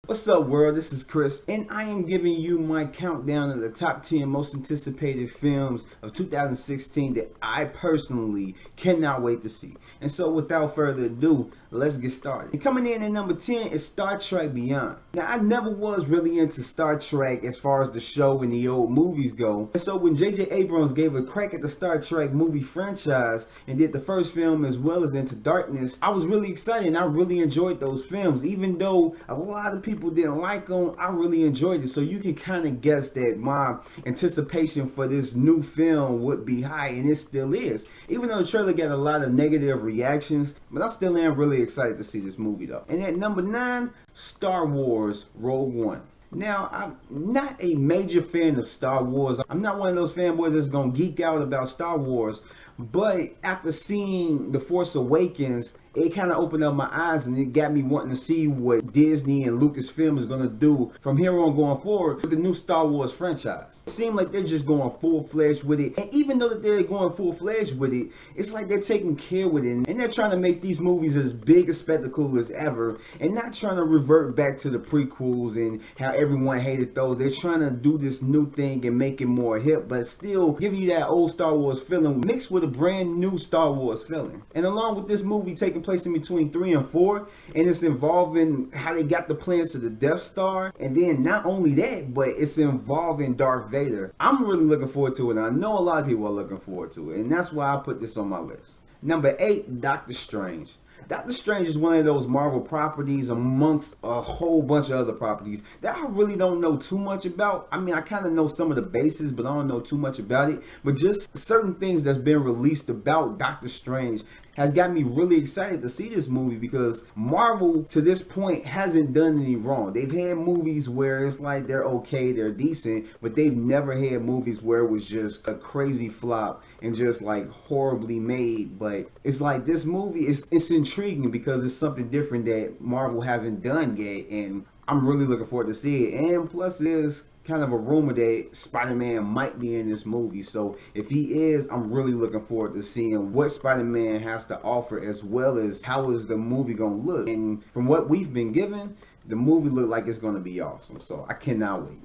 What's up, world? This is Chris, and I am giving you my countdown of the top 10 most anticipated films of 2016 that I personally cannot wait to see. And so, without further ado, let's get started. And coming in at number 10 is Star Trek Beyond. Now, I never was really into Star Trek as far as the show and the old movies go. And so, when J.J. Abrams gave a crack at the Star Trek movie franchise and did the first film as well as Into Darkness, I was really excited and I really enjoyed those films. Even though a lot of people didn't like them, I really enjoyed it. So you can kind of guess that my anticipation for this new film would be high, and it still is. Even though the trailer got a lot of negative reactions, but I still am really excited to see this movie though. And at number 9, Star Wars Rogue One. Now, I'm not a major fan of Star Wars. I'm not one of those fanboys that's going to geek out about Star Wars. But after seeing The Force Awakens, it kind of opened up my eyes and it got me wanting to see what Disney and Lucasfilm is going to do from here on going forward with the new Star Wars franchise. It seemed like they're just going full-fledged with it. And even though that they're going full-fledged with it, it's like they're taking care with it. And they're trying to make these movies as big a spectacle as ever and not trying to revert back to the prequels and how everyone hated those. They're trying to do this new thing and make it more hip, but still giving you that old Star Wars feeling mixed with a brand new Star Wars feeling. And along with this movie taking place in between 3 and 4, and it's involving how they got the plans to the Death Star, and then not only that, but it's involving Darth Vader. I'm really looking forward to it, and I know a lot of people are looking forward to it, and that's why I put this on my list. Number 8, Doctor Strange. Doctor Strange is one of those Marvel properties amongst a whole bunch of other properties that I really don't know too much about. I mean, I kind of know some of the bases, but I don't know too much about it. But just certain things that's been released about Doctor Strange has got me really excited to see this movie, because Marvel to this point hasn't done any wrong. They've had movies where it's like they're okay, they're decent, but they've never had movies where it was just a crazy flop and just like horribly made. But it's like this movie, it's intriguing because it's something different that Marvel hasn't done yet, and I'm really looking forward to see it. And plus there's kind of a rumor that Spider-Man might be in this movie. So if he is, I'm really looking forward to seeing what Spider-Man has to offer, as well as how is the movie going to look. And from what we've been given, the movie looked like it's going to be awesome. So I cannot wait.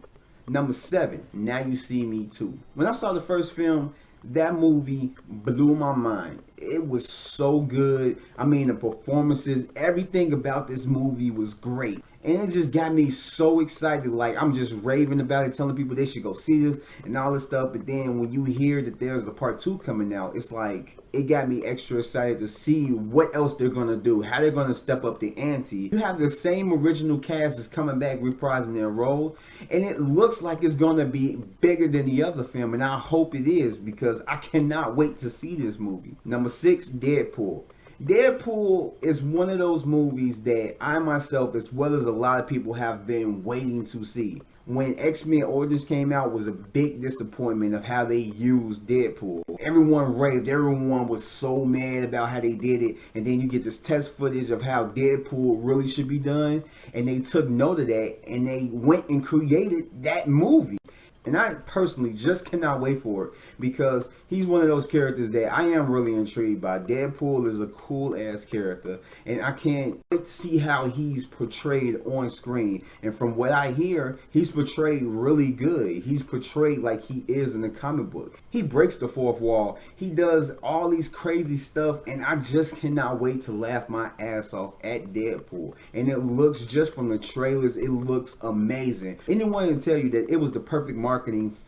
Number 7, Now You See Me Too. When I saw the first film, that movie blew my mind. It was so good. I mean, the performances, everything about this movie was great. And it just got me so excited. Like, I'm just raving about it, telling people they should go see this and all this stuff. But then when you hear that there's a part 2 coming out, it's like, it got me extra excited to see what else they're going to do, how they're going to step up the ante. You have the same original cast that's coming back reprising their role, and it looks like it's going to be bigger than the other film, and I hope it is, because I cannot wait to see this movie. Number 6, Deadpool. Deadpool is one of those movies that I myself, as well as a lot of people, have been waiting to see. When Xmen Origins came out, was a big disappointment of how they used Deadpool. Everyone raved, everyone was so mad about how they did it, and then you get this test footage of how Deadpool really should be done, and they took note of that, and they went and created that movie. And I personally just cannot wait for it, because he's one of those characters that I am really intrigued by. Deadpool is a cool ass character, and I can't wait to see how he's portrayed on screen. And from what I hear, he's portrayed really good. He's portrayed like he is in the comic book. He breaks the fourth wall. He does all these crazy stuff, and I just cannot wait to laugh my ass off at Deadpool. And it looks, just from the trailers, it looks amazing. Anyone can tell you that it was the perfect marketing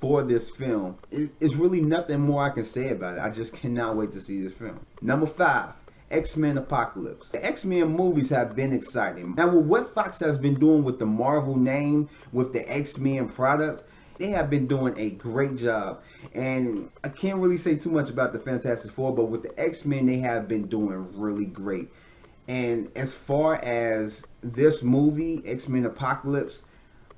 for this film. It's really nothing more I can say about it. I just cannot wait to see this film. Number 5, Xmen Apocalypse. The X-Men movies have been exciting. Now, with what Fox has been doing with the Marvel name, with the X-Men products, they have been doing a great job. And I can't really say too much about the Fantastic Four, but with the X-Men, they have been doing really great. And as far as this movie, Xmen Apocalypse,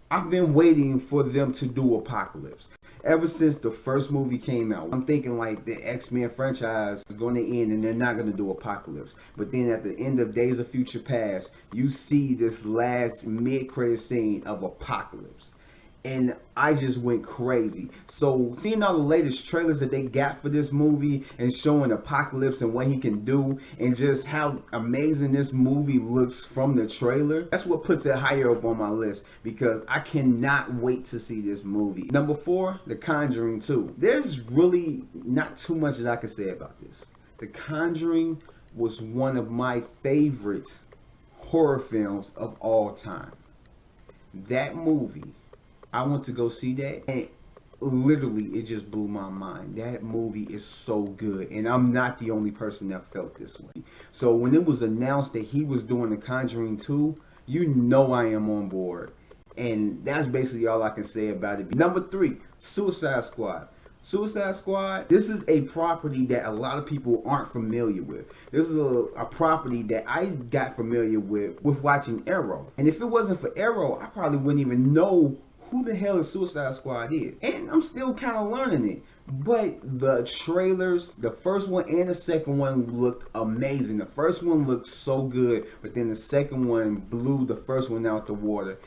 I've been waiting for them to do Apocalypse. Ever since the first movie came out, I'm thinking like the X-Men franchise is going to end and they're not going to do Apocalypse. But then at the end of Days of Future Past, you see this last mid-credit scene of Apocalypse. and I just went crazy. So seeing all the latest trailers that they got for this movie and showing Apocalypse and what he can do and just how amazing this movie looks from the trailer, that's what puts it higher up on my list, because I cannot wait to see this movie. Number 4, The Conjuring 2. There's really not too much that I can say about this. The Conjuring was one of my favorite horror films of all time. That movie, I went to go see that, and literally it just blew my mind. That movie is so good, and I'm not the only person that felt this way. So when it was announced that he was doing The Conjuring 2, you know I am on board. And that's basically all I can say about it. Number 3, Suicide Squad. Suicide Squad, this is a property that a lot of people aren't familiar with. This is a property that I got familiar with watching Arrow. And if it wasn't for Arrow, I probably wouldn't even know who the hell is Suicide Squad is. And I'm still kind of learning it. But the trailers, the first one and the second one looked amazing. The first one looked so good, but then the second one blew the first one out the water.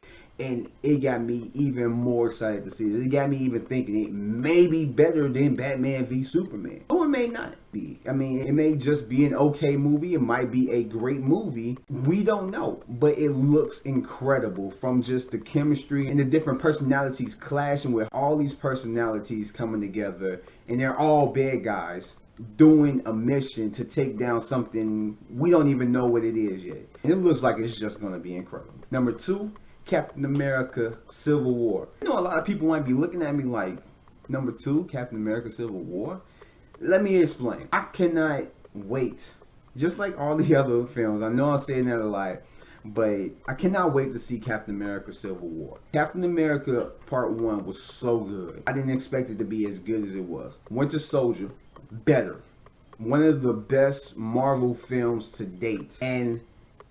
And it got me even more excited to see it. It got me even thinking it may be better than Batman v Superman. Or it may not be. I mean, it may just be an okay movie. It might be a great movie. We don't know. But it looks incredible, from just the chemistry and the different personalities clashing, with all these personalities coming together. And they're all bad guys doing a mission to take down something we don't even know what it is yet. And it looks like it's just going to be incredible. Number 2, Captain America Civil War. You know, a lot of people might be looking at me like, number 2, Captain America Civil War? Let me explain. I cannot wait. Just like all the other films, I know I'm saying that a lot, but I cannot wait to see Captain America Civil War. Captain America Part 1 was so good. I didn't expect it to be as good as it was. Winter Soldier, better. One of the best Marvel films to date. And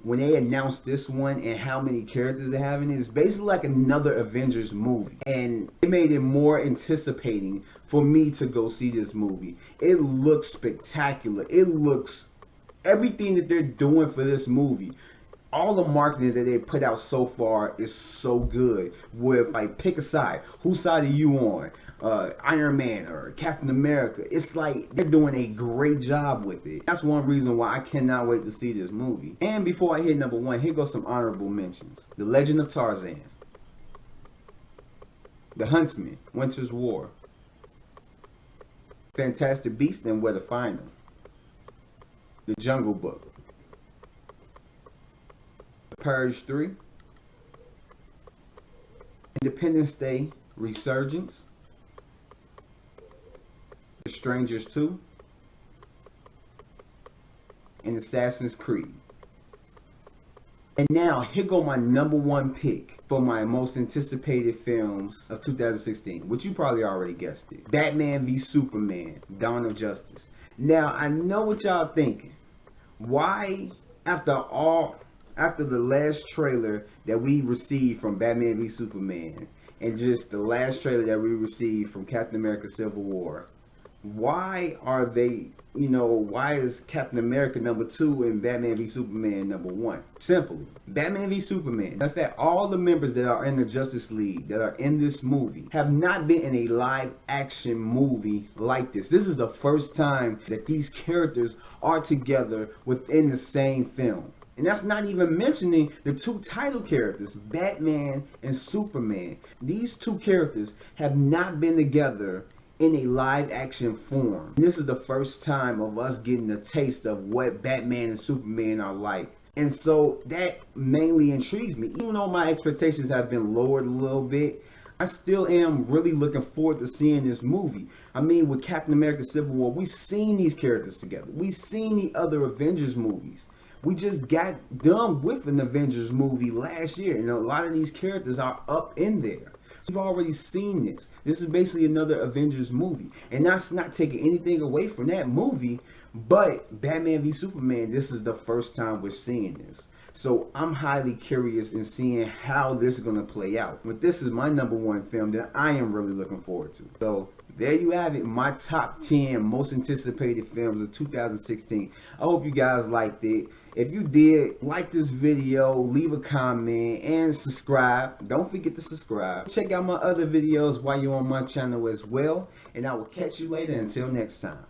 when they announced this one and how many characters they have in it, it's basically like another Avengers movie. And it made it more anticipating for me to go see this movie. It looks spectacular. It looks, everything that they're doing for this movie, all the marketing that they put out so far is so good. With, like, pick a side. Whose side are you on? Iron Man or Captain America. It's like they're doing a great job with it. That's one reason why I cannot wait to see this movie. And before I hit number 1, here goes some honorable mentions. The Legend of Tarzan, The Huntsman, Winter's War, Fantastic Beasts and Where to Find Them, The Jungle Book, The Purge 3, Independence Day Resurgence, The Strangers 2, and Assassin's Creed. And now, here go my number 1 pick for my most anticipated films of 2016, which you probably already guessed it. Batman v Superman, Dawn of Justice. Now, I know what y'all thinking. Why, after the last trailer that we received from Batman v Superman, and just the last trailer that we received from Captain America Civil War, why are they, why is Captain America number 2 and Batman v Superman number 1? Simply, Batman v Superman. In fact, all the members that are in the Justice League that are in this movie have not been in a live action movie like this. This is the first time that these characters are together within the same film. And that's not even mentioning the 2 title characters, Batman and Superman. These 2 characters have not been together in a live action form. And this is the first time of us getting a taste of what Batman and Superman are like. And so that mainly intrigues me. Even though my expectations have been lowered a little bit, I still am really looking forward to seeing this movie. I mean, with Captain America Civil War, we've seen these characters together. We've seen the other Avengers movies. We just got done with an Avengers movie last year, and a lot of these characters are up in there. We've already seen this. This is basically another Avengers movie. And that's not taking anything away from that movie, but Batman v Superman, this is the first time we're seeing this. So I'm highly curious in seeing how this is going to play out. But this is my number 1 film that I am really looking forward to. So there you have it, my top 10 most anticipated films of 2016. I hope you guys liked it. If you did, like this video, leave a comment, and subscribe. Don't forget to subscribe. Check out my other videos while you're on my channel as well. And I will catch you later. Until next time.